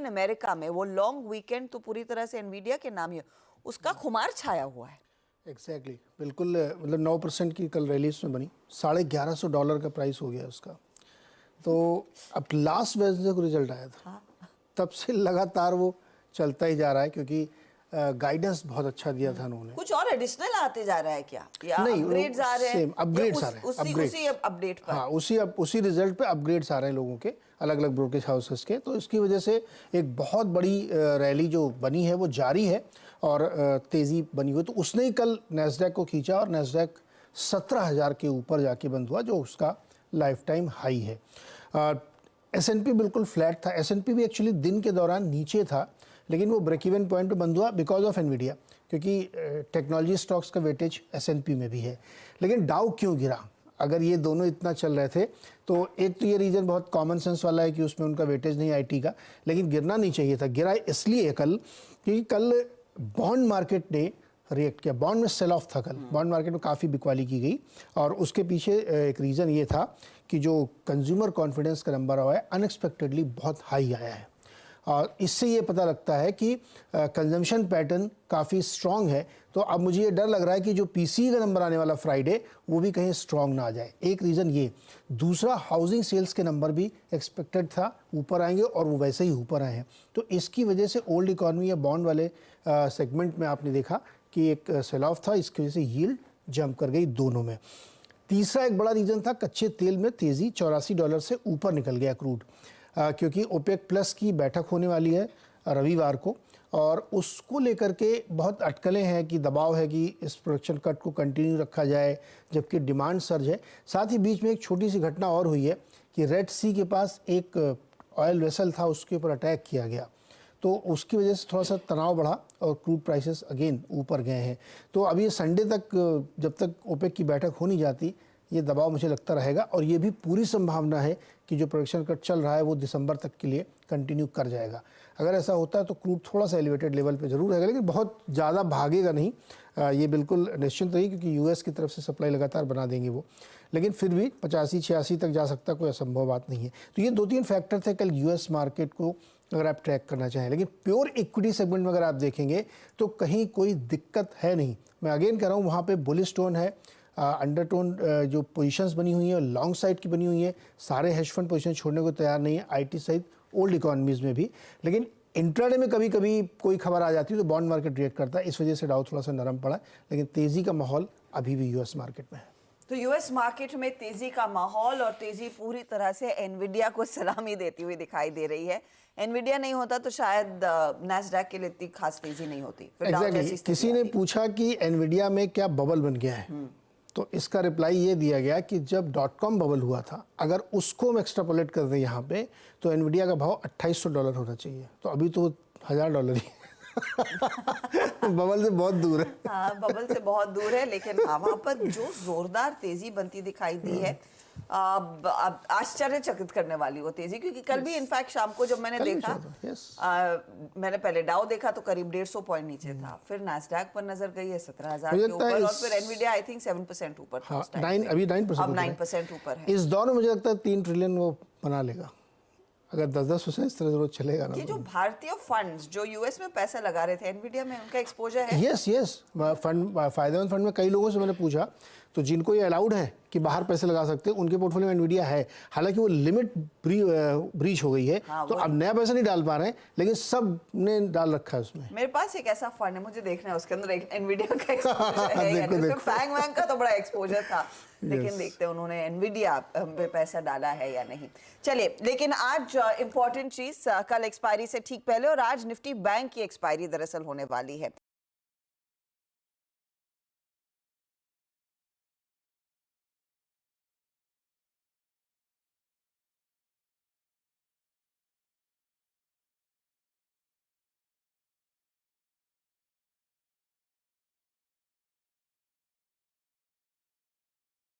लेकिन अमेरिका में वो लॉन्ग वीकेंड तो पूरी तरह से एनवीडिया के नाम ही उसका खुमार छाया हुआ है। एग्जैक्टली बिल्कुल, मतलब 9% की कल रैली इसमें बनी, $1150 का प्राइस हो गया उसका। तो अब लास्ट वेडनेसडे को रिजल्ट आया था, तब से लगातार वो चलता ही जा रहा है, क्योंकि गाइडेंस बहुत अच्छा दिया था उन्होंने। कुछ और एडिशनल आते जा रहा है क्या, या नहीं, अपग्रेड्स आ रहे हैं? अपग्रेड्स आ रहे हैं, उसी अपडेट पर। हाँ, उसी रिजल्ट पे अपग्रेड्स आ रहे हैं लोगों के, अलग अलग ब्रोकरेज हाउसेस के। तो इसकी वजह से एक बहुत बड़ी रैली जो बनी है वो जारी है और तेज़ी बनी हुई। तो उसने ही कल नैस्डैक को खींचा और नैस्डैक 17,000 के ऊपर जाके बंद हुआ, जो उसका लाइफ टाइम हाई है। S&P बिल्कुल फ्लैट था। S&P भी एक्चुअली दिन के दौरान नीचे था, लेकिन वो ब्रेक इवन पॉइंट पे बंद हुआ बिकॉज ऑफ एनवीडिया, क्योंकि टेक्नोलॉजी स्टॉक्स का वेटेज S&P में भी है। लेकिन डाउ क्यों गिरा? अगर ये दोनों इतना चल रहे थे तो एक तो ये रीज़न बहुत कॉमन सेंस वाला है कि उसमें उनका वेटेज नहीं IT का, लेकिन गिरना नहीं चाहिए था। गिरा इसलिए कल क्योंकि कल बॉन्ड मार्केट ने रिएक्ट किया। बॉन्ड में सेल ऑफ था कल, बॉन्ड मार्केट में काफ़ी बिकवाली की गई, और उसके पीछे एक रीज़न ये था कि जो कंज्यूमर कॉन्फिडेंस का नंबर आया है अनएक्सपेक्टेडली बहुत हाई आया है, और इससे ये पता लगता है कि कंजम्पशन पैटर्न काफ़ी स्ट्रॉन्ग है। तो अब मुझे ये डर लग रहा है कि जो PCE का नंबर आने वाला फ्राइडे वो भी कहीं स्ट्रॉन्ग ना आ जाए। एक रीज़न ये, दूसरा हाउसिंग सेल्स के नंबर भी एक्सपेक्टेड था ऊपर आएंगे, और वो वैसे ही ऊपर आए हैं। तो इसकी वजह से ओल्ड इकॉनमी या बॉन्ड वाले सेगमेंट में आपने देखा कि एक सेल ऑफ था, इसकी वजह से यील्ड जंप कर गई दोनों में। तीसरा एक बड़ा रीज़न था कच्चे तेल में तेज़ी, $84 से ऊपर निकल गया क्रूड, क्योंकि ओपेक प्लस की बैठक होने वाली है रविवार को, और उसको लेकर के बहुत अटकलें हैं कि दबाव है कि इस प्रोडक्शन कट को कंटिन्यू रखा जाए, जबकि डिमांड सर्ज है। साथ ही बीच में एक छोटी सी घटना और हुई है कि रेड सी के पास एक ऑयल वेसल था, उसके ऊपर अटैक किया गया, तो उसकी वजह से थोड़ा सा तनाव बढ़ा और क्रूड प्राइसेस अगेन ऊपर गए हैं। तो अभी ये संडे तक, जब तक ओपेक की बैठक हो नहीं जाती, ये दबाव मुझे लगता रहेगा, और ये भी पूरी संभावना है कि जो प्रोडक्शन कट चल रहा है वो दिसंबर तक के लिए कंटिन्यू कर जाएगा। अगर ऐसा होता है तो क्रूड थोड़ा सा एलिवेटेड लेवल पे जरूर रहेगा, लेकिन बहुत ज़्यादा भागेगा नहीं, ये बिल्कुल निश्चिंत रही, क्योंकि US की तरफ से सप्लाई लगातार बना देंगे वो। लेकिन फिर भी 85-86 तक जा सकता, कोई असंभव बात नहीं है। तो ये 2-3 फैक्टर थे कल US मार्केट को अगर आप ट्रैक करना चाहें। लेकिन प्योर इक्विटी सेगमेंट में अगर आप देखेंगे तो कहीं कोई दिक्कत है नहीं। मैं अगेन कह रहा हूँ, वहाँ पे बुलिश टोन है, अंडरटोन जो पोजीशंस बनी हुई हैं लॉन्ग साइड की बनी हुई है। सारे हेज फंड पोजीशन छोड़ने को तैयार नहीं है, IT सहित ओल्ड इकोनॉमीज में भी। लेकिन इंट्राडे में कभी कभी कोई खबर आ जाती है तो बॉन्ड मार्केट रिएक्ट करता है, इस वजह से डाउ थोड़ा सा नरम पड़ा है, लेकिन तेज़ी का माहौल अभी भी US मार्केट में है। तो US मार्केट में तेजी का माहौल, और तेजी पूरी तरह से एनवीडिया को सलामी देती हुई दिखाई दे रही है। एनवीडिया नहीं होता तो शायद नैस्डैक के लिए इतनी खास तेजी नहीं होती। एग्जैक्टली, किसी ने पूछा कि एनवीडिया में क्या बबल बन गया है, तो इसका रिप्लाई ये दिया गया कि जब .com बबल हुआ था, अगर उसको हम एक्स्ट्रापोलेट कर दें यहाँ पे, तो एनवीडिया का भाव $2800 होना चाहिए। तो अभी तो $1000 ही बबल से बहुत दूर है। हाँ, बबल से बहुत दूर है, लेकिन वहां पर जो जोरदार तेजी बनती दिखाई दी है, आश्चर्यचकित करने वाली वो तेजी, क्योंकि कल भी इनफैक्ट शाम को जब मैंने देखा, मैंने पहले डाउ देखा तो करीब 150 पॉइंट नीचे था, फिर नैस्डैक पर नजर गई है 17,000 के ऊपर, और फिर एनवीडिया आई थिंक 7% ऊपर था। अभी 9% ऊपर है। इस दौर में मुझे लगता है 3 ट्रिलियन वो बना लेगा, अगर 10-10% इस तरह जरूर चलेगा ना। ये जो भारतीय फंड्स जो US में पैसा लगा रहे थे एनवीडिया में, उनका एक्सपोजर है? यस, फंड, फायदेमंद फंड में कई लोगों से मैंने पूछा, तो जिनको ये अलाउड है कि बाहर पैसे लगा सकते हैं, उनके पोर्टफोलियो में एनवीडिया है। हालांकि वो लिमिट ब्रीच हो गई है, हाँ, तो अब नया पैसा नहीं डाल पा रहे हैं, लेकिन सब ने डाल रखा है उसमें। मेरे पास एक ऐसा फंड है, मुझे देखना है उसके अंदर एनवीडिया का एक्सपोजर है या नहीं। फैंग वैंग का तो बड़ा एक्सपोजर था, लेकिन देखते हैं उन्होंने एनवीडिया पे पैसा डाला है या नहीं। चलिए, लेकिन आज इंपॉर्टेंट चीज, कल एक्सपायरी से ठीक पहले और आज निफ्टी बैंक की एक्सपायरी दरअसल होने वाली है।